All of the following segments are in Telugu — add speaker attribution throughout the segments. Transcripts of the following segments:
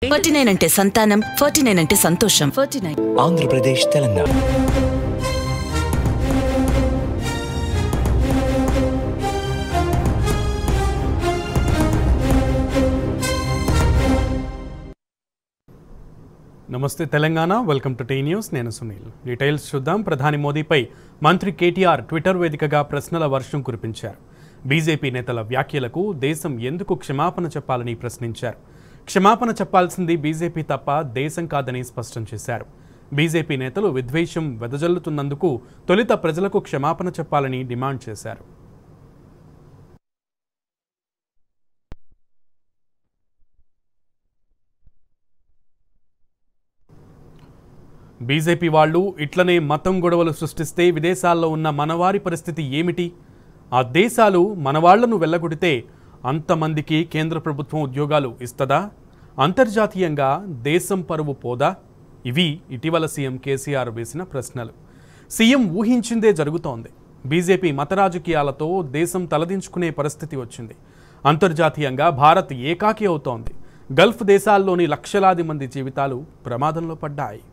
Speaker 1: 49 అంటే సంతానం, 49 అంటే సంతోషం. 49
Speaker 2: ఆంధ్రప్రదేశ్, తెలంగాణ.
Speaker 3: నమస్తే Telangana, welcome to T news. నేను సునీల్. డీటెయిల్స్ చూద్దాం. ప్రధాని మోదీపై మంత్రి కేటీఆర్ ట్విట్టర్ వేదికగా ప్రశ్నల వర్షం కురిపించారు. బీజేపీ నేతల వ్యాఖ్యలకు దేశం ఎందుకు క్షమాపణ చెప్పాలని ప్రశ్నించారు. క్షమాపణ చెప్పాల్సింది బీజేపీ తప్ప దేశం కాదని స్పష్టం చేశారు. బీజేపీ నేతలు విద్వేషం వెదజల్లుతున్నందుకు తొలుత ప్రజలకు క్షమాపణ చెప్పాలని డిమాండ్ చేశారు. బీజేపీ వాళ్ళు ఇట్లనే మతం గొడవలు సృష్టిస్తే విదేశాల్లో ఉన్న మనవారి పరిస్థితి ఏమిటి? ఆ దేశాలు మనవాళ్లను వెళ్ళగొడితే అంతమందికి కేంద్ర ప్రభుత్వం ఉద్యోగాలు ఇస్తదా? అంతర్జాతీయంగా దేశం పరువు పోదా? ఇవి ఇటీవల సీఎం కేసీఆర్ వేసిన ప్రశ్నలు. సీఎం ఊహించిందే జరుగుతోంది. బీజేపీ మత రాజకీయాలతో దేశం తలదించుకునే పరిస్థితి వచ్చింది. అంతర్జాతీయంగా భారత్ ఏకాకి అవుతోంది. గల్ఫ్ దేశాల్లోని లక్షలాది మంది జీవితాలు ప్రమాదంలో పడ్డాయి.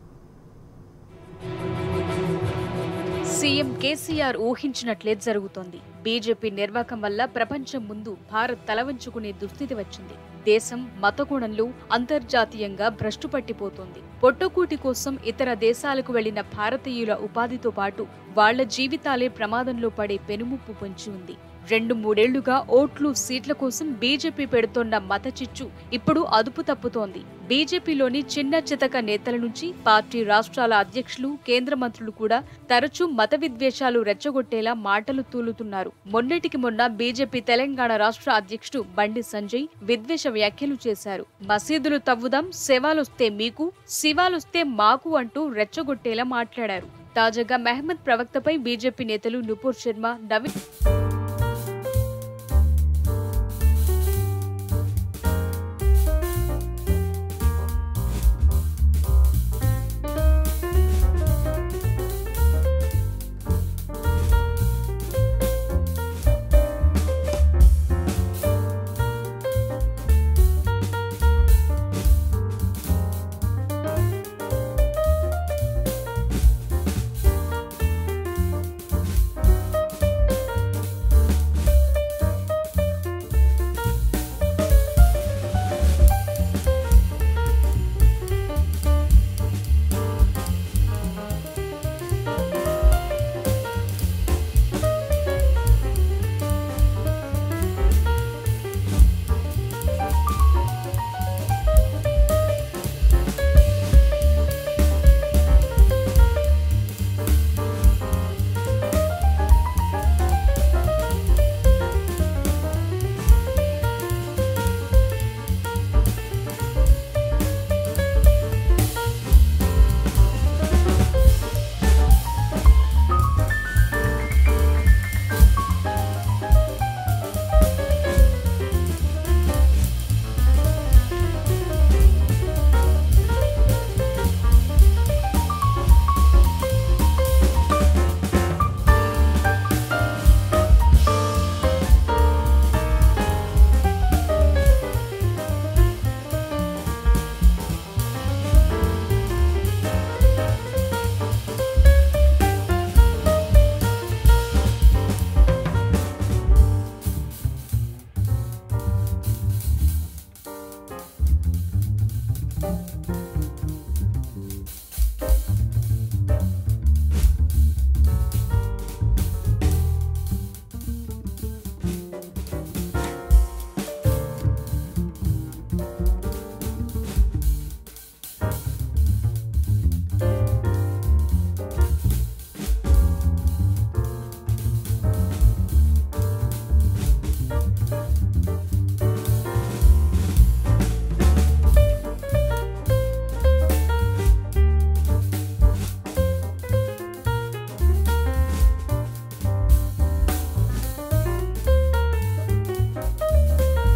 Speaker 4: సీఎం కేసీఆర్ ఊహించినట్లే జరుగుతోంది. బీజేపీ నిర్వాకం వల్ల ప్రపంచం ముందు భారత్ తలవంచుకునే దుస్థితి వచ్చింది. దేశం మతకోణంలో అంతర్జాతీయంగా భ్రష్టు పట్టిపోతోంది. పొట్టకూటి కోసం ఇతర దేశాలకు వెళ్లిన భారతీయుల ఉపాధితో పాటు వాళ్ల జీవితాలే ప్రమాదంలో పడే పెనుముప్పు పొంచి ఉంది. 2-3 ఓట్లు సీట్ల కోసం బీజేపీ పెడుతోన్న మత చిచ్చు ఇప్పుడు అదుపు తప్పుతోంది. బీజేపీలోని చిన్న చితక నేతల నుంచి పార్టీ రాష్ట్రాల అధ్యక్షులు, కేంద్ర మంత్రులు కూడా తరచూ మత విద్వేషాలు రెచ్చగొట్టేలా మాటలు తూలుతున్నారు. మొన్నటికి మొన్న బీజేపీ తెలంగాణ రాష్ట్ర అధ్యక్షుడు బండి సంజయ్ విద్వేష వ్యాఖ్యలు చేశారు. మసీదులు తవ్వుదాం, శవాలొస్తే మీకు, శివాలొస్తే మాకు అంటూ రెచ్చగొట్టేలా మాట్లాడారు. తాజాగా మహమ్మద్ ప్రవక్తపై బీజేపీ నేతలు నుపూర్ శర్మ, నవీన్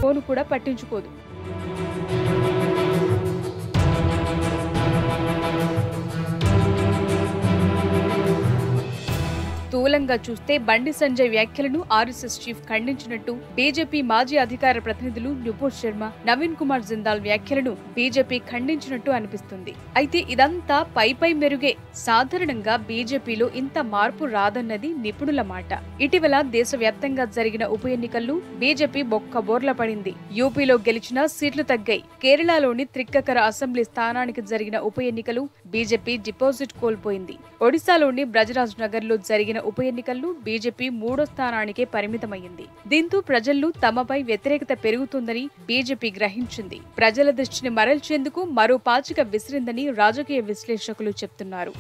Speaker 4: ఫోను కూడా పట్టించుకోదు. స్థూలంగా విధంగా చూస్తే బండి సంజయ్ వ్యాఖ్యలను ఆర్ఎస్ఎస్ చీఫ్ ఖండించినట్టు బీజేపీ మాజీ అధికార ప్రతినిధులు నుపూర్ శర్మ, నవీన్ కుమార్ జిందాల్ వ్యాఖ్యలను బీజేపీ ఖండించినట్టు అనిపిస్తుంది. అయితే ఇదంతా పై మెరుగే. సాధారణంగా బీజేపీలో ఇంత మార్పు రాదన్నది నిపుణుల మాట. ఇటీవల దేశవ్యాప్తంగా జరిగిన ఉప ఎన్నికల్లో బీజేపీ బొక్కబోర్ల పడింది. యూపీలో గెలిచిన సీట్లు తగ్గాయి. కేరళలోని త్రిక్కకర అసెంబ్లీ స్థానానికి జరిగిన ఉప ఎన్నికలు బీజేపీ డిపాజిట్ కోల్పోయింది. ఒడిశాలోని బ్రజరాజ్ నగర్ లో జరిగిన ఉప ఎన్నికల్లో బీజేపీ 3వ స్థానానికే పరిమితమైంది. దీంతో ప్రజల్లో తమపై వ్యతిరేకత పెరుగుతుందని బీజేపీ గ్రహించింది. ప్రజల దృష్టిని మరల్చేందుకు మరో పాచిక విసిరిందని రాజకీయ విశ్లేషకులు చెప్తున్నారు.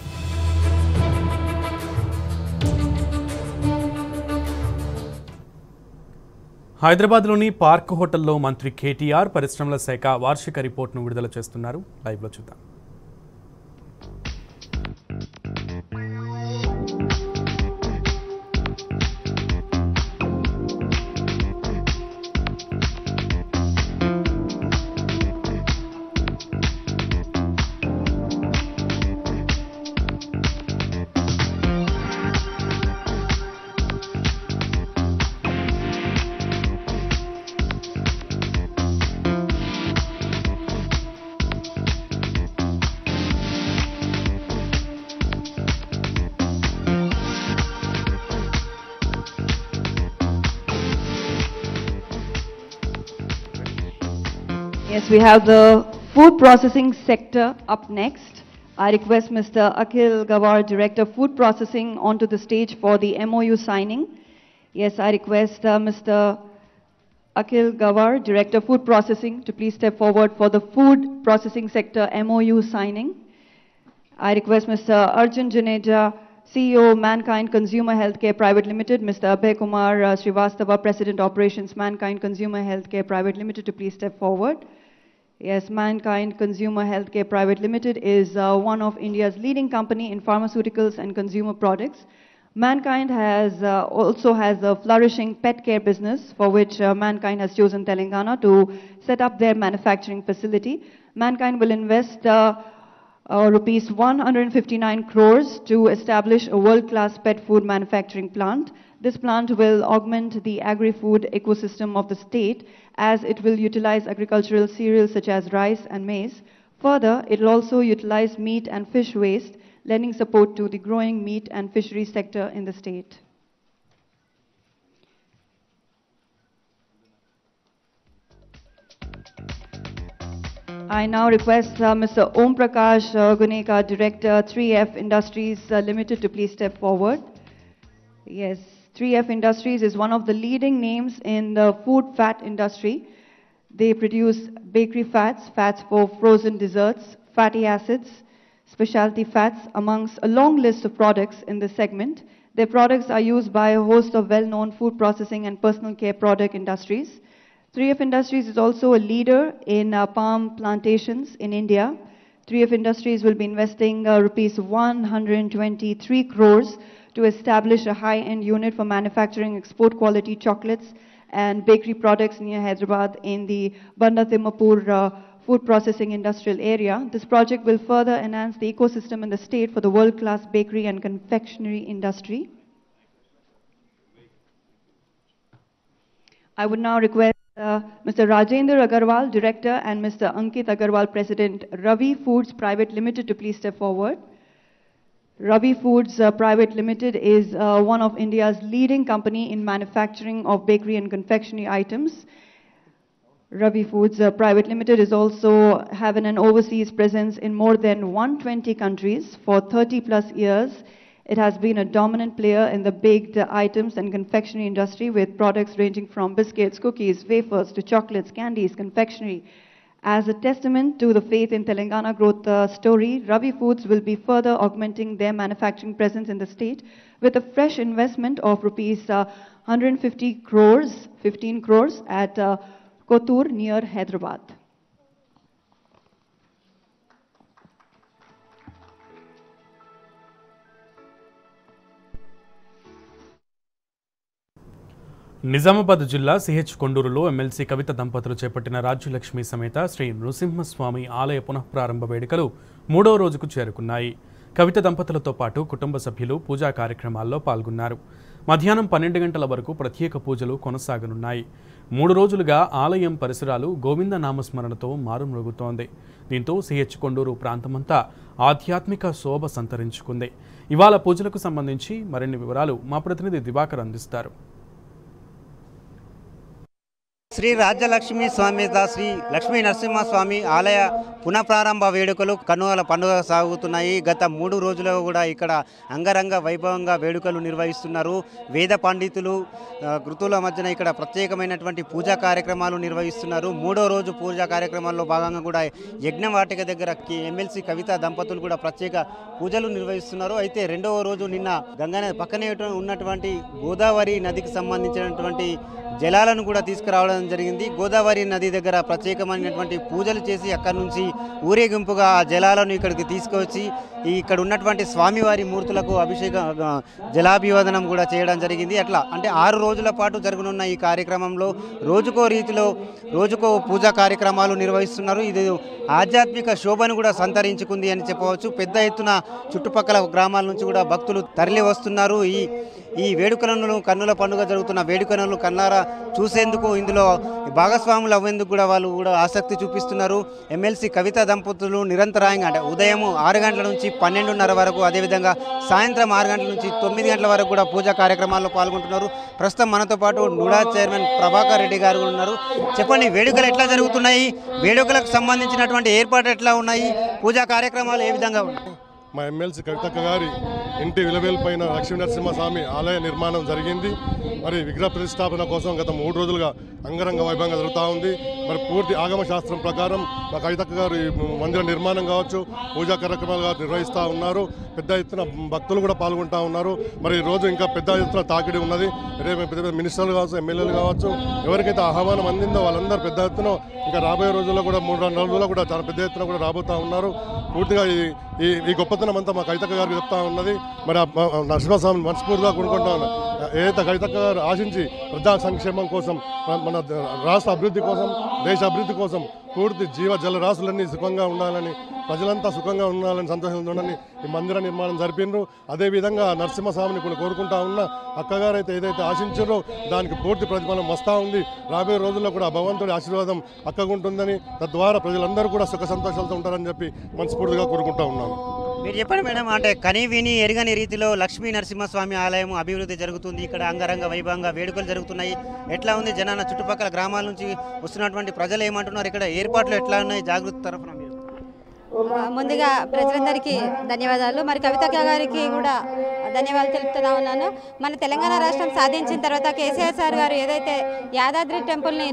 Speaker 3: హైదరాబాద్లోని పార్క్ హోటల్లో మంత్రి కేటీఆర్ పరిశ్రమల శాఖ వార్షిక రిపోర్ట్ను విడుదల చేస్తున్నారు. లైవ్లో చూద్దాం.
Speaker 2: Yes, we have the food processing sector up next. I request Mr. Akhil Gawar, Director Food Processing, onto the stage for the MOU signing. Yes, I request Mr. Akhil Gawar, Director Food Processing, to please step forward for the food processing sector MOU signing. I request Mr. Arjun Juneja, CEO, Mankind Consumer Healthcare Private Limited, Mr. Abhay Kumar Srivastava, President Operations, Mankind Consumer Healthcare Private Limited, to please step forward. Yes, Mankind Consumer Healthcare Private Limited is one of India's leading company in pharmaceuticals and consumer products. Mankind also has a flourishing pet care business, for which Mankind has chosen Telangana to set up their manufacturing facility. Mankind will invest rupees 159 crores to establish a world-class pet food manufacturing plant. This plant will augment the agri-food ecosystem of the state, as it will utilize agricultural cereals such as rice and maize. Further, it will also utilize meat and fish waste, lending support to the growing meat and fishery sector in the state. I now request Mr. Om Prakash Guneka, Director, 3F Industries Limited, to please step forward. Yes, 3F Industries is one of the leading names in the food fat industry. They produce bakery fats, fats for frozen desserts, fatty acids, specialty fats, amongst a long list of products in this segment. Their products are used by a host of well-known food processing and personal care product industries. 3F Industries is also a leader in palm plantations in India. 3F Industries will be investing rupees 123 crores to establish a high-end unit for manufacturing export quality chocolates and bakery products near Hyderabad in the Banda Timmapur food processing industrial area. This project will further enhance the ecosystem in the state for the world-class bakery and confectionery industry. I would now request Mr. Rajendra Agarwal, Director, and Mr. Ankit Agarwal, President, Ravi Foods Private Limited, to please step forward. Ravi Foods Private Limited is one of India's leading company in manufacturing of bakery and confectionery items. Ravi Foods Private Limited is also having an overseas presence in more than 120 countries for 30 plus years. It has been a dominant player in the baked items and confectionery industry, with products ranging from biscuits, cookies, wafers to chocolates, candies, confectionery. As a testament to the faith in Telangana growth story, Ravi Foods will be further augmenting their manufacturing presence in the state with a fresh investment of rupees 15 crores at Kothur near Hyderabad.
Speaker 3: Nizamabad జిల్లా సిహెచ్ కొండూరులో ఎమ్మెల్సీ కవిత దంపతులు చేపట్టిన రాజ్యలక్ష్మి సమేత శ్రీ నృసింహస్వామి ఆలయ పునఃప్రారంభ వేడుకలు 3వ రోజుకు చేరుకున్నాయి. కవిత దంపతులతో పాటు కుటుంబ సభ్యులు పూజా కార్యక్రమాల్లో పాల్గొన్నారు. మధ్యాహ్నం 12 గంటల వరకు ప్రత్యేక పూజలు కొనసాగనున్నాయి. 3 రోజులుగా ఆలయం పరిసరాలు గోవింద నామస్మరణతో మారుమ్రోగుతోంది. దీంతో సిహెచ్ కొండూరు ప్రాంతమంతా ఆధ్యాత్మిక శోభ సంతరించుకుంది. ఇవాళ పూజలకు సంబంధించి మరిన్ని వివరాలు మా ప్రతినిధి దివాకర్ అందిస్తారు.
Speaker 5: శ్రీ రాజ్యలక్ష్మి సమేత శ్రీ లక్ష్మీ నరసింహస్వామి ఆలయ పునఃప్రారంభ వేడుకలు కన్నుల పండుగ సాగుతున్నాయి. గత 3 రోజులుగా కూడా ఇక్కడ అంగరంగ వైభవంగా వేడుకలు నిర్వహిస్తున్నారు. వేద పండితులు గురుతుల మధ్యన ఇక్కడ ప్రత్యేకమైనటువంటి పూజా కార్యక్రమాలు నిర్వహిస్తున్నారు. 3వ రోజు పూజా కార్యక్రమాల్లో భాగంగా కూడా యజ్ఞవాటిక దగ్గర ఎమ్మెల్సీ కవిత దంపతులు కూడా ప్రత్యేక పూజలు నిర్వహిస్తున్నారు. అయితే 2వ రోజు నిన్న గంగా పక్కనే ఉన్నటువంటి గోదావరి నదికి సంబంధించినటువంటి జలాలను కూడా తీసుకురావడం జరిగింది. గోదావరి నది దగ్గర ప్రత్యేకమైనటువంటి పూజలు చేసి అక్కడి నుంచి ఊరేగింపుగా ఆ జలాలను ఇక్కడికి తీసుకువచ్చి ఇక్కడ ఉన్నటువంటి స్వామివారి మూర్తులకు అభిషేక జలాభివాదనం కూడా చేయడం జరిగింది. అట్లా అంటే 6 రోజుల పాటు జరగనున్న ఈ కార్యక్రమంలో రోజుకో రీతిలో రోజుకో పూజా కార్యక్రమాలు నిర్వహిస్తున్నారు. ఇది ఆధ్యాత్మిక శోభను కూడా సంతరించుకుంది అని చెప్పవచ్చు. పెద్ద ఎత్తున చుట్టుపక్కల గ్రామాల నుంచి కూడా భక్తులు తరలి వస్తున్నారు. ఈ వేడుకలను కన్నుల పండుగ జరుగుతున్న వేడుకలను కన్నారా చూసేందుకు ఇందులో భాగస్వాములు అవ్వేందుకు కూడా వాళ్ళు కూడా ఆసక్తి చూపిస్తున్నారు. ఎమ్మెల్సీ కవిత దంపతులు నిరంతరాయంగా అంటే ఉదయం 6 గంటల నుంచి 12:30 వరకు, అదేవిధంగా సాయంత్రం 6 గంటల నుంచి 9 గంటల వరకు కూడా పూజా కార్యక్రమాల్లో పాల్గొంటున్నారు. ప్రస్తుతం మనతో పాటు నుడా చైర్మన్ ప్రభాకర్ రెడ్డి గారు ఉన్నారు. చెప్పండి, వేడుకలు ఎట్లా జరుగుతున్నాయి? వేడుకలకు సంబంధించినటువంటి ఏర్పాట్లు ఎట్లా ఉన్నాయి? పూజా కార్యక్రమాలు ఏ విధంగా ఉన్నాయి?
Speaker 6: మా ఎమ్మెల్సీ కవితక్క గారి ఇంటి విలవేల్పైన లక్ష్మీ నరసింహస్వామి ఆలయ నిర్మాణం జరిగింది. మరి విగ్రహ ప్రతిష్టాపన కోసం గత 3 రోజులుగా అంగరంగ వైభవంగా జరుగుతూ ఉంది. మరి పూర్తి ఆగమ శాస్త్రం ప్రకారం మా కవితక్క గారు మందిర నిర్మాణం కావచ్చు, పూజా కార్యక్రమాలు నిర్వహిస్తూ ఉన్నారు. పెద్ద ఎత్తున భక్తులు కూడా పాల్గొంటూ ఉన్నారు. మరి ఈ రోజు ఇంకా పెద్ద ఎత్తున తాకిడి ఉన్నది. పెద్ద పెద్ద మినిస్టర్లు కావచ్చు, ఎమ్మెల్యేలు కావచ్చు, ఎవరికైతే ఆహ్వానం అందిందో వాళ్ళందరూ పెద్ద ఎత్తున ఇంకా రాబోయే రోజుల్లో కూడా 3-4 రోజుల్లో కూడా చాలా పెద్ద ఎత్తున కూడా రాబోతూ ఉన్నారు. పూర్తిగా ఈ గొప్పతనం అంతా మా కవితక్క గారికి చెప్తా ఉన్నది. మరి నరసింహస్వామి మనస్ఫూర్తిగా కొనుక్కుంటా ఉన్నారు. ఏదైతే కవితక్క గారు ఆశించి ప్రజా సంక్షేమం కోసం, మన రాష్ట్ర అభివృద్ధి కోసం, దేశ అభివృద్ధి కోసం పూర్తి జీవ జలరాశులన్నీ సుఖంగా ఉండాలని, ప్రజలంతా సుఖంగా ఉండాలని, సంతోషంగా ఉండాలని ఈ మందిర నిర్మాణం జరిపినారు. అదేవిధంగా నరసింహస్వామిని కూడా కోరుకుంటా ఉన్న అక్కగారైతే ఏదైతే ఆశించారో దానికి పూర్తి ప్రతిఫలం వస్తూ ఉంది. రాబోయే రోజుల్లో కూడా భగవంతుడి ఆశీర్వాదం అక్కగుంటుందని, తద్వారా ప్రజలందరూ కూడా సుఖ సంతోషాలతో ఉంటారని చెప్పి మనస్ఫూర్తిగా కోరుకుంటా ఉన్నాను.
Speaker 5: మీరు చెప్పండి మేడం, అంటే కని విని ఎరగని రీతిలో లక్ష్మీ నరసింహస్వామి ఆలయం అభివృద్ధి జరుగుతుంది. ఇక్కడ అంగరంగ వైభవంగా వేడుకలు జరుగుతున్నాయి. ఎట్లా ఉంది జనాల చుట్టుపక్కల గ్రామాల నుంచి వస్తున్నటువంటి ప్రజలు ఏమంటున్నారు? ఇక్కడ ఏర్పాట్లు ఎట్లా ఉన్నాయి జాగృతి తరఫున? మీరు
Speaker 7: ముందుగా ప్రజలందరికీ ధన్యవాదాలు. మరి కవితక్క గారికి కూడా ధన్యవాదాలు తెలుపుతూ ఉన్నాను. మన తెలంగాణ రాష్ట్రం సాధించిన తర్వాత కేసీఆర్ సార్ గారు ఏదైతే యాదాద్రి టెంపుల్ని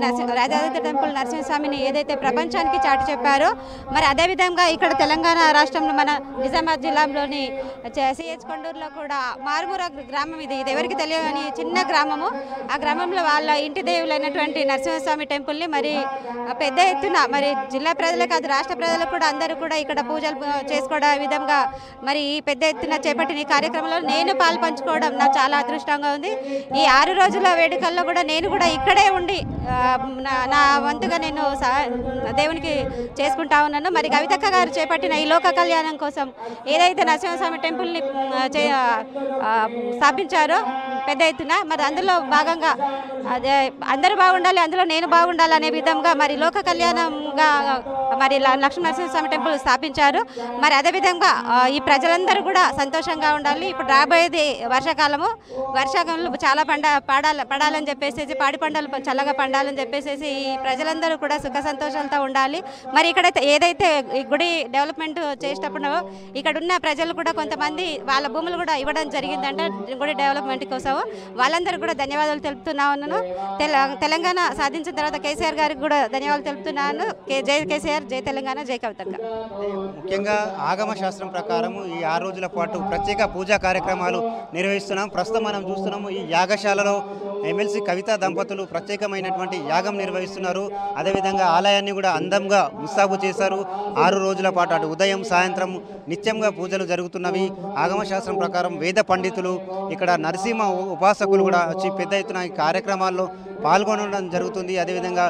Speaker 7: యాదాద్రి టెంపుల్ నరసింహస్వామిని ఏదైతే ప్రపంచానికి చాటి చెప్పారో, మరి అదేవిధంగా ఇక్కడ తెలంగాణ రాష్ట్రంలో మన నిజామాబాద్ జిల్లాలోని సిహెచ్ కొండూరులో కూడా మారుమూర గ్రామం ఇది ఎవరికి తెలియని చిన్న గ్రామము. ఆ గ్రామంలో వాళ్ళ ఇంటి దేవులైనటువంటి నరసింహస్వామి టెంపుల్ని మరి పెద్ద ఎత్తున మరి జిల్లా ప్రజలే కాదు రాష్ట్ర ప్రజలకు కూడా అందరూ కూడా ఇక్కడ పూజలు చేసుకోవడం విధంగా మరి ఈ పెద్ద ఎత్తున చేపట్టిన ఈ కార్యక్రమంలో నేను పాలు పంచుకోవడం నాకు చాలా అదృష్టంగా ఉంది. ఈ 6 రోజుల వేడుకల్లో కూడా నేను కూడా ఇక్కడే ఉండి నా వంతుగా నేను దేవునికి చేసుకుంటా ఉన్నాను. మరి కవితక్క గారు చేపట్టిన ఈ లోక కళ్యాణం కోసం ఏదైతే నరసింహస్వామి టెంపుల్ని స్థాపించారో పెద్ద ఎత్తున, మరి అందులో భాగంగా అందరూ బాగుండాలి, అందులో నేను బాగుండాలి అనే విధంగా మరి లోక కళ్యాణంగా మరి లక్ష్మీ నరసింహస్వామి టెంపుల్ స్థాపించారు. మరి అదేవిధంగా ఈ ప్రజలందరూ కూడా సంతోషంగా ఉండాలి. ఇప్పుడు రాబోయేది వర్షాకాలంలో చాలా పడాలని చెప్పేసి, పాడి పంటలు చల్లగా పండాలని చెప్పేసి ఈ ప్రజలందరూ కూడా సుఖ సంతోషాలతో ఉండాలి. మరి ఇక్కడ ఏదైతే ఈ గుడి డెవలప్మెంట్ చేసేటప్పుడు ఇక్కడ ఉన్న ప్రజలు కూడా కొంతమంది వాళ్ళ భూములు కూడా ఇవ్వడం జరిగిందంటే గుడి డెవలప్మెంట్ కోసం. వాళ్ళందరూ కూడా ధన్యవాదాలు తెలుపుతున్నా ఉన్నాను. తెలంగాణ సాధించిన తర్వాత కేసీఆర్ గారికి కూడా ధన్యవాదాలు తెలుపుతున్నాను. జై కేసీఆర్, జై తెలంగాణ, జై కవితక్క.
Speaker 5: ముఖ్యంగా ఆగమ శాస్త్రం ప్రకారం ఈ 6 రోజుల పాటు ప్రత్యేక పూజా కార్యక్రమాలు నిర్వహిస్తున్నాం. ప్రస్తుతం మనం చూస్తున్నాము ఈ యాగశాలలో ఎమ్మెల్సీ కవిత దంపతులు ప్రత్యేకమైనటువంటి యాగం నిర్వహిస్తున్నారు. అదేవిధంగా ఆలయాన్ని కూడా అందంగా ముస్తాబు చేశారు. 6 రోజుల పాటు అటు ఉదయం సాయంత్రం నిత్యంగా పూజలు జరుగుతున్నవి. ఆగమ శాస్త్రం ప్రకారం వేద పండితులు, ఇక్కడ నరసింహ ఉపాసకులు కూడా వచ్చి పెద్ద ఎత్తున ఈ కార్యక్రమాల్లో పాల్గొనడం జరుగుతుంది. అదేవిధంగా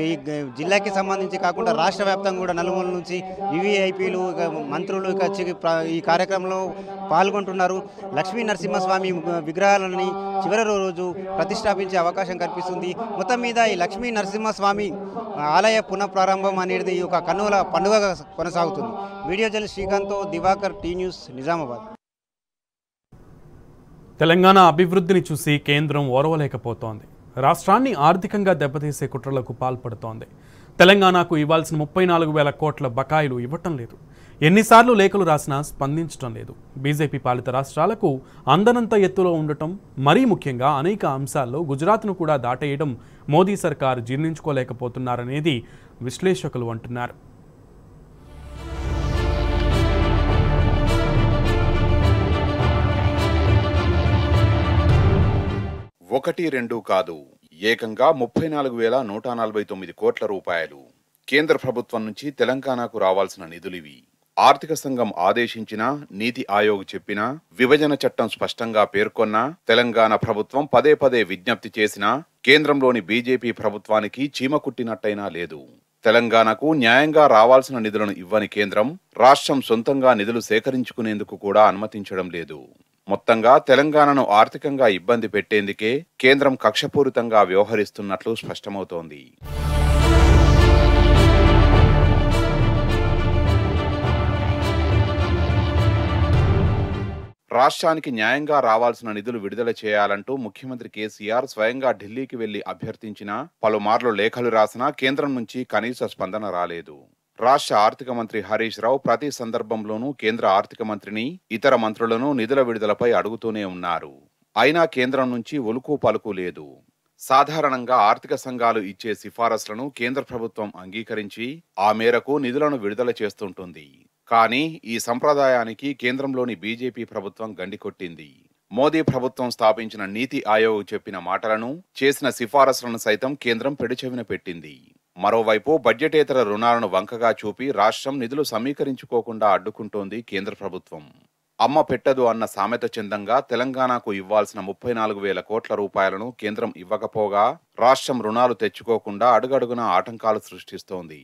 Speaker 5: ఈ జిల్లాకి సంబంధించి కాకుండా రాష్ట్ర వ్యాప్తంగా కూడా నలుమూల నుంచి వివిఐపీలు మంత్రులు ఈ కార్యక్రమంలో పాల్గొంటున్నారు. లక్ష్మీ నరసింహస్వామి విగ్రహాలని చివరి రోజు ప్రతిష్టాపించే అవకాశం కల్పిస్తుంది. మొత్తం మీద ఈ లక్ష్మీ నరసింహస్వామి ఆలయ పునఃప్రారంభం అనేది ఒక కన్నుల పండుగగా కొనసాగుతుంది. వీడియో జర్నలిస్ట్ శ్రీకాంత్తో దివాకర్, టీ న్యూస్, నిజామాబాద్.
Speaker 3: తెలంగాణ అభివృద్ధిని చూసి కేంద్రం ఓర్వలేకపోతోంది. రాష్ట్రాన్ని ఆర్థికంగా దెబ్బతీసే కుట్రలకు పాల్పడుతోంది. తెలంగాణకు ఇవ్వాల్సిన 34,000 కోట్ల బకాయిలు ఇవ్వటం లేదు. ఎన్నిసార్లు లేఖలు రాసినా స్పందించడం లేదు. బీజేపీ పాలిత రాష్ట్రాలకు అందనంత ఎత్తులో ఉండటం, మరీ ముఖ్యంగా అనేక అంశాల్లో గుజరాత్ను కూడా దాటేయడం మోదీ సర్కారు జీర్ణించుకోలేకపోతున్నారనేది విశ్లేషకులు అంటున్నారు.
Speaker 8: ఒకటి రెండు కాదు, ఏకంగా 34,149 కోట్ల రూపాయలు కేంద్ర ప్రభుత్వం నుంచి తెలంగాణకు రావాల్సిన నిధులివి. ఆర్థిక సంఘం ఆదేశించినా, నీతి ఆయోగ్ చెప్పినా, విభజన చట్టం స్పష్టంగా పేర్కొన్నా, తెలంగాణ ప్రభుత్వం పదే పదే విజ్ఞప్తి చేసినా కేంద్రంలోని బీజేపీ ప్రభుత్వానికి చీమ కుట్టినట్టయినా లేదు. తెలంగాణకు న్యాయంగా రావాల్సిన నిధులను ఇవ్వని కేంద్రం రాష్ట్రం సొంతంగా నిధులు సేకరించుకునేందుకు కూడా అనుమతించడం లేదు. మొత్తంగా తెలంగాణను ఆర్థికంగా ఇబ్బంది పెట్టేందుకే కేంద్రం కక్షపూరితంగా వ్యవహరిస్తున్నట్లు స్పష్టమవుతోంది. రాష్ట్రానికి న్యాయంగా రావాల్సిన నిధులు విడుదల చేయాలంటూ ముఖ్యమంత్రి కేసీఆర్ స్వయంగా ఢిల్లీకి వెళ్లి అభ్యర్థించినా, పలుమార్లు లేఖలు రాసినా కేంద్రం నుంచి కనీస స్పందన రాలేదు. రాష్ట్ర ఆర్థిక మంత్రి హరీష్ రావు ప్రతి సందర్భంలోనూ కేంద్ర ఆర్థిక మంత్రిని, ఇతర మంత్రులను నిధుల విడుదలపై అడుగుతూనే ఉన్నారు. అయినా కేంద్రం నుంచి ఉలుకు పలుకు లేదు. సాధారణంగా ఆర్థిక సంఘాలు ఇచ్చే సిఫారసులను కేంద్ర ప్రభుత్వం అంగీకరించి ఆ మేరకు నిధులను విడుదల చేస్తుంటుంది. కానీ ఈ సంప్రదాయానికి కేంద్రంలోని బీజేపీ ప్రభుత్వం గండికొట్టింది. మోదీ ప్రభుత్వం స్థాపించిన నీతి ఆయోగ్ చెప్పిన మాటలను, చేసిన సిఫారసులను సైతం కేంద్రం పెడచెవిన పెట్టింది. మరోవైపు బడ్జెటేతర రుణాలను వంకగా చూపి రాష్ట్రం నిధులు సమీకరించుకోకుండా అడ్డుకుంటోంది కేంద్ర ప్రభుత్వం. అమ్మ పెట్టదు అన్న సామెత చందంగా తెలంగాణకు ఇవ్వాల్సిన 34,000 కోట్ల రూపాయలను కేంద్రం ఇవ్వకపోగా రాష్ట్రం రుణాలు తెచ్చుకోకుండా అడుగడుగునా ఆటంకాలు సృష్టిస్తోంది.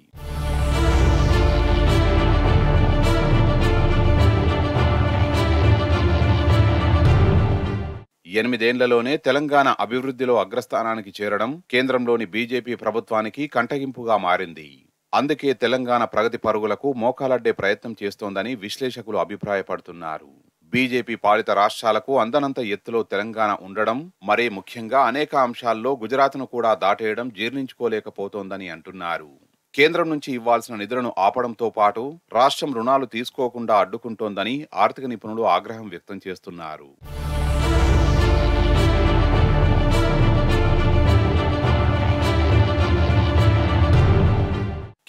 Speaker 8: ఎనిమిదేండ్లలోనే తెలంగాణ అభివృద్ధిలో అగ్రస్థానానికి చేరడం కేంద్రంలోని బీజేపీ ప్రభుత్వానికి కంటగింపుగా మారింది. అందుకే తెలంగాణ ప్రగతి పరుగులకు మోకాలడ్డే ప్రయత్నం చేస్తోందని విశ్లేషకులు అభిప్రాయపడుతున్నారు. బీజేపీ పాలిత రాష్ట్రాలకు అందనంత ఎత్తులో తెలంగాణ ఉండడం, మరీ ముఖ్యంగా అనేక అంశాల్లో గుజరాత్ను కూడా దాటేయడం జీర్ణించుకోలేకపోతోందని అంటున్నారు. కేంద్రం నుంచి ఇవ్వాల్సిన నిధులను ఆపడంతో పాటు రాష్ట్రం రుణాలు తీసుకోకుండా అడ్డుకుంటోందని ఆర్థిక నిపుణులు ఆగ్రహం వ్యక్తం చేస్తున్నారు.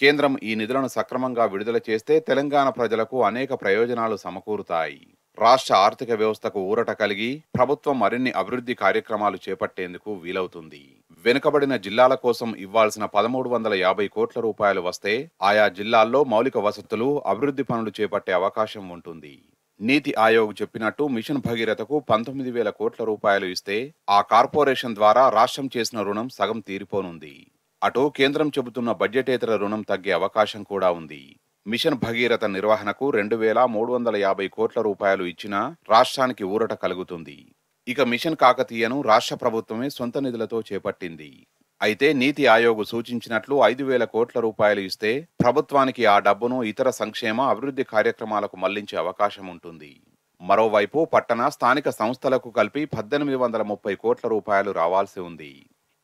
Speaker 8: కేంద్రం ఈ నిధులను సక్రమంగా విడుదల చేస్తే తెలంగాణ ప్రజలకు అనేక ప్రయోజనాలు సమకూరుతాయి. రాష్ట్ర ఆర్థిక వ్యవస్థకు ఊరట కలిగి ప్రభుత్వం మరిన్ని అభివృద్ధి కార్యక్రమాలు చేపట్టేందుకు వీలవుతుంది. వెనుకబడిన జిల్లాల కోసం ఇవ్వాల్సిన 1,350 కోట్ల రూపాయలు వస్తే ఆయా జిల్లాల్లో మౌలిక వసతులు, అభివృద్ధి పనులు చేపట్టే అవకాశం ఉంటుంది. నీతి ఆయోగ్ చెప్పినట్టు మిషన్ భగీరథకు 19,000 కోట్ల రూపాయలు ఇస్తే ఆ కార్పొరేషన్ ద్వారా రాష్ట్రం చేసిన రుణం సగం తీరిపోనుంది. అటు కేంద్రం చెబుతున్న బడ్జెటేతర రుణం తగ్గే అవకాశం కూడా ఉంది. మిషన్ భగీరథ నిర్వహణకు 2,350 కోట్ల రూపాయలు ఇచ్చినా రాష్ట్రానికి ఊరట కలుగుతుంది. ఇక మిషన్ కాకతీయను రాష్ట్ర ప్రభుత్వమే సొంత నిధులతో చేపట్టింది. అయితే నీతి ఆయోగ్ సూచించినట్లు 5,000 కోట్ల రూపాయలు ఇస్తే ప్రభుత్వానికి ఆ డబ్బును ఇతర సంక్షేమ, అభివృద్ధి కార్యక్రమాలకు మళ్లించే అవకాశం ఉంటుంది. మరోవైపు పట్టణ, స్థానిక సంస్థలకు కలిపి 1,830 కోట్ల రూపాయలు రావాల్సి ఉంది.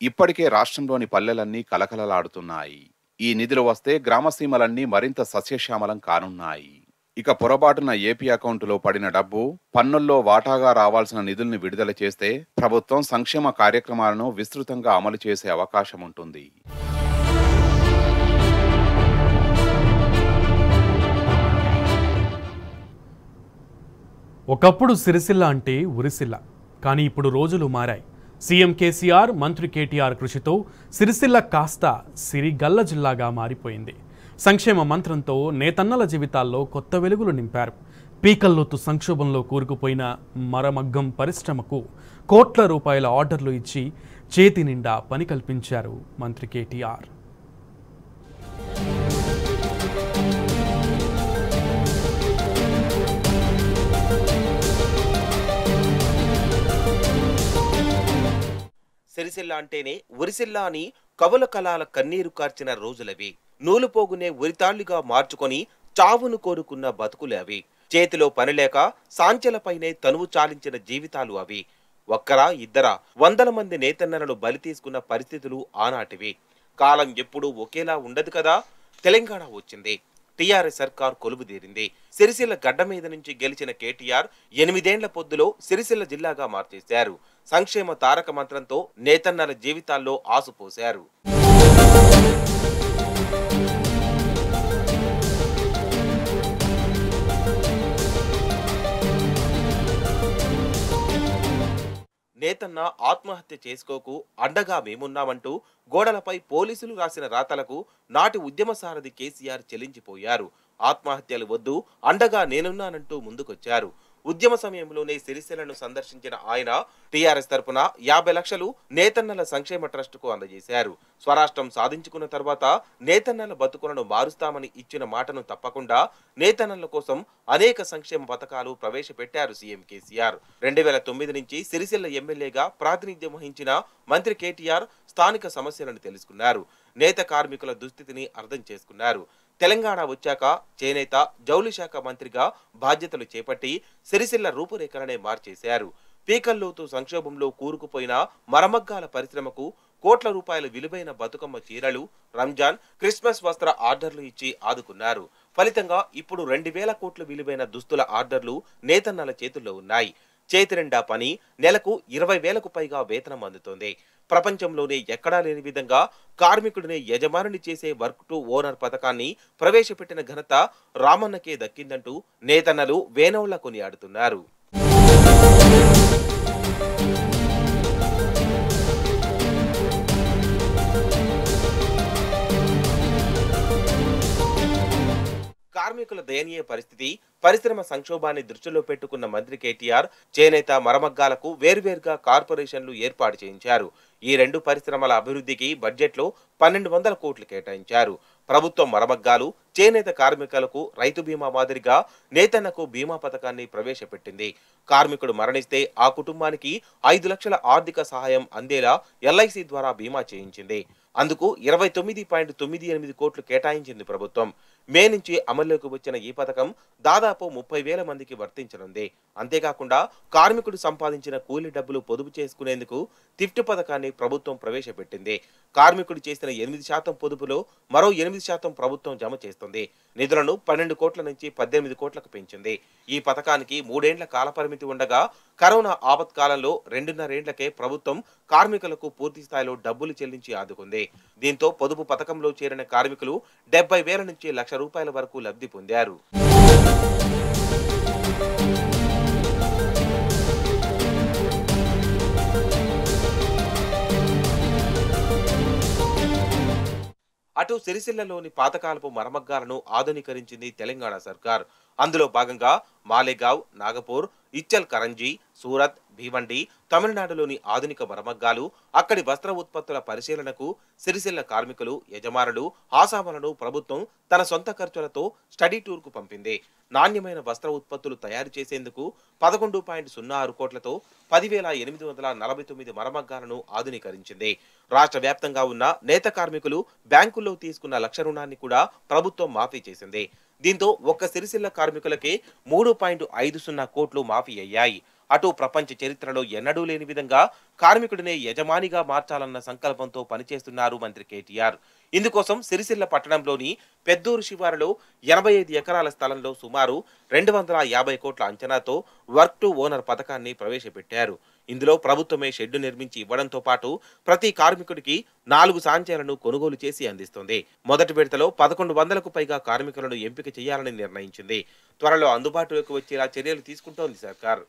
Speaker 8: ఇప్పటికే రాష్ట్రంలోని పల్లెలన్నీ కలకలలాడుతున్నాయి. ఈ నిధులు వస్తే గ్రామసీమలన్నీ మరింత సస్యశ్యామలం కానున్నాయి. ఇక పొరపాటున ఏపీ అకౌంటులో పడిన డబ్బు, పన్నుల్లో వాటాగా రావాల్సిన నిధుల్ని విడుదల చేస్తే ప్రభుత్వం సంక్షేమ కార్యక్రమాలను విస్తృతంగా అమలు చేసే అవకాశం ఉంటుంది.
Speaker 3: ఒకప్పుడు సిరిసిల్ల అంటే ఉరిసిల్ల, కానీ ఇప్పుడు రోజులు మారాయి. సీఎం కేసీఆర్, మంత్రి కేటీఆర్ కృషితో సిరిసిల్ల కాస్త సిరిగల్ల జిల్లాగా మారిపోయింది. సంక్షేమ మంత్రంతో నేతన్నల జీవితాల్లో కొత్త వెలుగులు నింపారు. పీకల్లోతు సంక్షోభంలో కూరుకుపోయిన మరమగ్గం పరిశ్రమకు కోట్ల రూపాయల ఆర్డర్లు ఇచ్చి చేతి నిండా పని కల్పించారు మంత్రి కేటీఆర్.
Speaker 9: సిరిసిల్ల అంటేనే ఉరిసిల్ల అని కవుల కళాల కన్నీరు కార్చిన రోజులవి. నూలుపోగునే ఉరితాళ్లుగా మార్చుకొని చావును కోరుకున్న బతుకులు అవి. చేతిలో పనిలేక సాంచెలపైనే తనువు చాలించిన జీవితాలు అవి. ఒక్కరా ఇద్దరా 100 మంది నేతన్నలను బలి తీసుకున్న పరిస్థితులు ఆనాటివి. కాలం ఎప్పుడూ ఒకేలా ఉండదు కదా. తెలంగాణ వచ్చింది, టీఆర్ఎస్ సర్కార్ కొలువుదీరింది. సిరిసిల్ల గడ్డ మీద నుంచి గెలిచిన కేటీఆర్ 8 ఏళ్ల పొద్దులో సిరిసిల్ల జిల్లాగా మార్చేశారు. సంక్షేమ తారక మంత్రంతో నేతన్నల జీవితాల్లో ఆసుపోశారు. నేతన్న ఆత్మహత్య చేసుకోకు, అండగా మేమున్నామంటూ గోడలపై పోలీసులు రాసిన రాతలకు నాటి ఉద్యమ సారథి కేసీఆర్ చెల్లించిపోయారు. ఆత్మహత్యలు వద్దు, అండగా నేనున్నానంటూ ముందుకొచ్చారు. ఉద్యమ సమయంలోనే సిరిసిల్లను సందర్శించిన ఆయన టీఆర్ఎస్ తరపున 50 లక్షలు నేతన్నల సంక్షేమ ట్రస్టుకు అందజేశారు. స్వరాష్ట్రం సాధించుకున్న తర్వాత నేతన్నల బతుకులను మారుస్తామని ఇచ్చిన మాటను తప్పకుండా నేతన్నల కోసం అనేక సంక్షేమ పథకాలు ప్రవేశపెట్టారు సీఎం కేసీఆర్. 2009 నుంచి సిరిసిల్ల ఎమ్మెల్యేగా ప్రాతినిధ్యం వహించిన మంత్రి కేటీఆర్ స్థానిక సమస్యలను తెలుసుకున్నారు. నేత కార్మికుల దుస్థితిని అర్థం చేసుకున్నారు. తెలంగాణ వచ్చాక చేనేత జౌళి శాఖ మంత్రిగా బాధ్యతలు చేపట్టి సిరిసిల్ల రూపురేఖలనే మార్చేశారు. పీకల్లోతు సంక్షోభంలో కూరుకుపోయిన మరమగ్గాల పరిశ్రమకు కోట్ల రూపాయల విలువైన బతుకమ్మ చీరలు, రంజాన్, క్రిస్మస్ వస్త్ర ఆర్డర్లు ఇచ్చి ఆదుకున్నారు. ఫలితంగా ఇప్పుడు 2000 కోట్ల విలువైన దుస్తుల ఆర్డర్లు నేతన్నల చేతుల్లో ఉన్నాయి. చేతి నిండా పని, నెలకు 20,000కు పైగా వేతనం అందుతోంది. ప్రపంచంలోనే ఎక్కడా లేని విధంగా కార్మికుడిని యజమానిని చేసే వర్క్ టు ఓనర్ పథకాన్ని ప్రవేశపెట్టిన ఘనత రామన్నకే దక్కిందంటూ నేతన్నలు వేనోళ్ల కొనియాడుతున్నారు. కార్మికుల దయనీయ పరిస్థితి, పరిశ్రమ సంక్షోభాన్ని దృష్టిలో పెట్టుకున్న మంత్రి కేటీఆర్ చేనేత మరమగ్గాలకు వేర్వేరుగా కార్పొరేషన్లు ఏర్పాటు చేయించారు. ఈ 2 పరిశ్రమల అభివృద్ధికి బడ్జెట్లో 1200 కోట్లు కేటాయించారు. ప్రభుత్వం మరమగ్గాలు, చేనేత కార్మికులకు రైతు బీమా మాదిరిగా నేతన్నకు బీమా పథకాన్ని ప్రవేశపెట్టింది. కార్మికుడు మరణిస్తే ఆ కుటుంబానికి 5 లక్షల ఆర్థిక సహాయం అందేలా ఎల్ఐసి ద్వారా బీమా చేయించింది. అందుకు 29.98 కోట్లు కేటాయించింది ప్రభుత్వం. మే నుంచి అమల్లోకి వచ్చిన ఈ పథకం దాదాపు 30,000 మందికి వర్తించనుంది. అంతేకాకుండా కార్మికుడు సంపాదించిన కూలీ డబ్బులు పొదుపు చేసుకునేందుకు థిఫ్ట్ పథకాన్ని ప్రభుత్వం ప్రవేశపెట్టింది. కార్మికుడు చేసిన 8% పొదుపులో మరో 8% ప్రభుత్వం జమ చేస్తుంది. నిధులను 12 కోట్ల నుంచి 18 కోట్లకు పెంచింది. ఈ పథకానికి 3 ఏళ్ల కాలపరిమితి ఉండగా కరోనా ఆపత్కాలంలో 2.5 ఏళ్లకే ప్రభుత్వం కార్మికులకు పూర్తి స్థాయిలో డబ్బులు చెల్లించి ఆదుకుంది. దీంతో పొదుపు పథకంలో చేరిన కార్మికులు 70,000 నుంచి ₹1,00,000 వరకు లబ్ధి పొందారు. అటు సిరిసిల్లలోని పాతకాలపు మరమగ్గాలను ఆధునీకరించింది తెలంగాణ సర్కార్. అందులో భాగంగా మాలేగావ్, నాగపూర్, ఇచ్చల్ కరంజీ, సూరత్, భీవండి, తమిళనాడులోని ఆధునిక మరమగ్గాలు, అక్కడి వస్త్ర ఉత్పత్తుల పరిశీలనకు సిరిసిల్ల కార్మికులు, యజమానులు, ఆసాములను ప్రభుత్వం తన సొంత ఖర్చులతో స్టడీ టూర్కు పంపింది. నాణ్యమైన వస్త్ర ఉత్పత్తులు తయారు చేసేందుకు 11.06 కోట్లతో 10,849 మరమగ్గాలను ఆధునీకరించింది. రాష్ట్ర వ్యాప్తంగా ఉన్న నేత కార్మికులు బ్యాంకుల్లో తీసుకున్న 1,00,000 రుణాన్ని కూడా ప్రభుత్వం మాఫీ చేసింది. దీంతో ఒక్క సిరిసిల్ల కార్మికులకే 3.50 కోట్లు మాఫీ అయ్యాయి. అటు ప్రపంచ చరిత్రలో ఎన్నడూ లేని విధంగా కార్మికుడినే యజమానిగా మార్చాలన్న సంకల్పంతో పనిచేస్తున్నారు మంత్రి కేటీఆర్. ఇందుకోసం సిరిసిల్ల పట్టణంలోని పెద్దూరు శివారులో 85 ఎకరాల స్థలంలో సుమారు 250 కోట్ల అంచనాతో వర్క్ టు ఓనర్ పథకాన్ని ప్రవేశపెట్టారు. ఇందులో ప్రభుత్వమే షెడ్డు నిర్మించి ఇవ్వడంతో పాటు ప్రతి కార్మికుడికి 4 సాంచాలను కొనుగోలు చేసి అందిస్తుంది. మొదటి విడతలో 1100కు పైగా కార్మికులను ఎంపిక చేయాలని నిర్ణయించింది. త్వరలో అందుబాటులోకి వచ్చేలా చర్యలు తీసుకుంటోంది సర్కార్.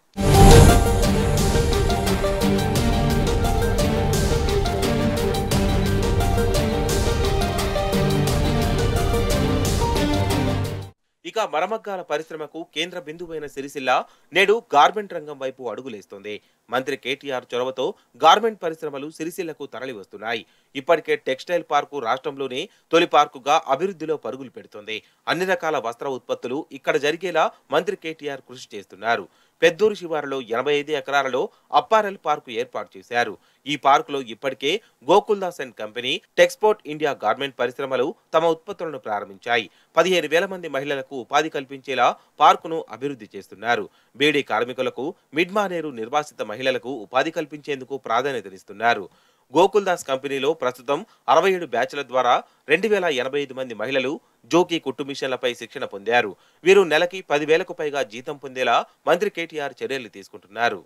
Speaker 9: ఇక మరమగ్గాల పరిశ్రమకు కేంద్ర బిందువైన సిరిసిల్ల నేడు గార్మెంట్ రంగం వైపు అడుగులేస్తోంది. మంత్రి కేటీఆర్ చొరవతో గార్మెంట్ పరిశ్రమలు సిరిసిల్లకు తరలి వస్తున్నాయి. ఇప్పటికే టెక్స్టైల్ పార్కు రాష్ట్రంలోనే తొలి పార్కుగా అభివృద్ధిలో పరుగులు పెడుతోంది. అన్ని రకాల వస్త్ర ఉత్పత్తులు ఇక్కడ జరిగేలా మంత్రి కేటీఆర్ కృషి చేస్తున్నారు. పెద్దూరు శివారులో 85 ఎకరాలలో అప్పారెల్ పార్కు ఏర్పాటు చేశారు. ఈ పార్కులో ఇప్పటికే Gokuldas and company, Texport India garment పరిశ్రమలు తమ ఉత్పత్తులను ప్రారంభించాయి. 15,000 మంది మహిళలకు ఉపాధి కల్పించేలా పార్కును అభివృద్ధి చేస్తున్నారు. బీడీ కార్మికులకు, మిడ్మానేరు నిర్వాసిత మహిళలకు ఉపాధి కల్పించేందుకు ప్రాధాన్యతనిస్తున్నారు. గోకుల్దాస్ కంపెనీలో ప్రస్తుతం 67 బ్యాచ్ల ద్వారా 2,085 మంది మహిళలు జోకీ కుట్టు మిషన్లపై శిక్షణ పొందారు. వీరు నెలకి 10,000కు పైగా జీతం పొందేలా మంత్రి కేటీఆర్ చర్యలు తీసుకుంటున్నారు.